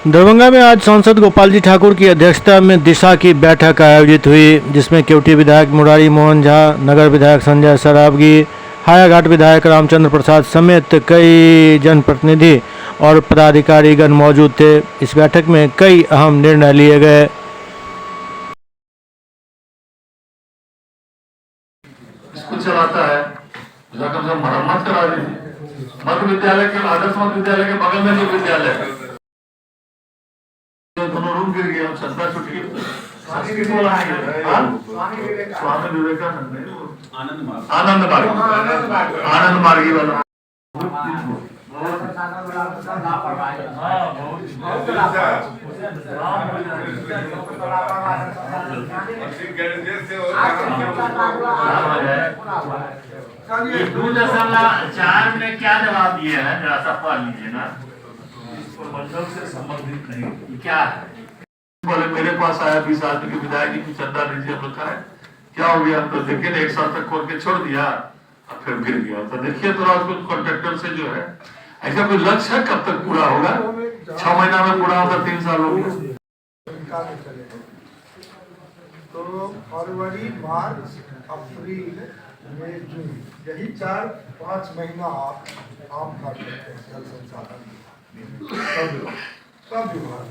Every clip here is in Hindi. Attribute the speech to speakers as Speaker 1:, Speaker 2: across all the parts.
Speaker 1: दरभंगा में आज सांसद गोपाल जी ठाकुर की अध्यक्षता में दिशा की बैठक आयोजित हुई, जिसमें केवटी विधायक मुरारी मोहन झा, नगर विधायक संजय सरावगी, हायाघाट विधायक रामचंद्र प्रसाद समेत कई जनप्रतिनिधि और पदाधिकारीगण मौजूद थे। इस बैठक में कई अहम निर्णय लिए गए।
Speaker 2: स्कूल चलाता है, कम से मरम्मत करा दीजिए। मध्य विद्यालय के आदर्श मध्य विद्यालय के बगल में जो विद्यालय है, दोनों रूम गिर गया, छत्ता छूट गई। स्वामी विवेकानंद आनंद मार्गी वाला
Speaker 3: ये 2.4 में क्या जवाब दिए हैं, जरा सा पढ़ लीजिए ना।
Speaker 2: मंडल से संबंधित नहीं
Speaker 3: क्या है?
Speaker 2: बोले मेरे पास आया 20 आदमी की विदाई की चंदा लीजिए, लिखा है क्या हो गया, तो देखिए 1 साल तक खोल के छोड़ दिया और फिर गिर गया। तो देखिए थोड़ा उसको कॉन्ट्रैक्टर से जो है, ऐसा कोई लक्ष्य है कब तक पूरा होगा? 6 महीना में पूरा होता, 3 साल हो गया।
Speaker 4: तो फरवरी, मार्च, अप्रैल, मई, जून, यही 4-5 महीना आप काम कर सकते हैं। जल संसाधन सब विभाग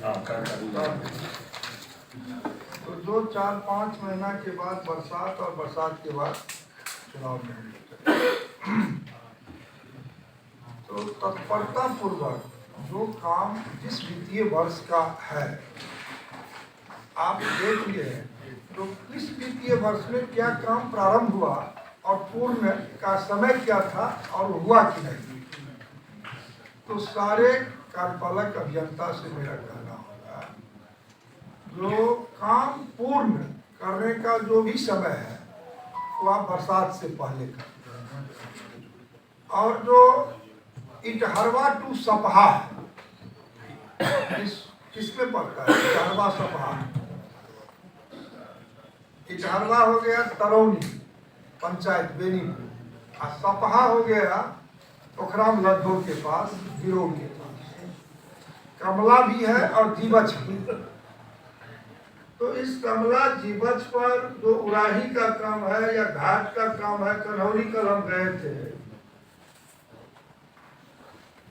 Speaker 4: तो जो 4-5 महीना के बाद बरसात और बरसात के बाद चुनाव में तो तत्परता पूर्वक जो काम जिस वित्तीय वर्ष का है आप देख लिए, तो इस वित्तीय वर्ष में क्या काम प्रारंभ हुआ और पूर्ण का समय क्या था और हुआ कि नहीं। तो सारे कार्यपालक अभियंता से मेरा कहना होगा, जो काम पूर्ण करने का जो भी समय है वो आप बरसात से पहले कर, और जो इटहरवा टू सपहा किसमें पड़ता है? इटहरवा सपहा, इटहरवा हो गया तरौनी पंचायत बेनीपुर, और सपहा हो गया ओखराम लद्दो के पास, गिरोह के पास। कमला भी है और जीवछ भी। तो इस कमला जीवछ पर जो उड़ाही का काम है या घाट का काम है, कन्हौली कल हम गए थे,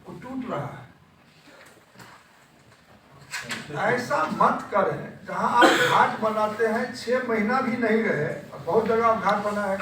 Speaker 4: वो टूट रहा है। ऐसा मत करें, जहां आप घाट बनाते हैं 6 महीना भी नहीं रहे, और बहुत जगह आप घाट बना है,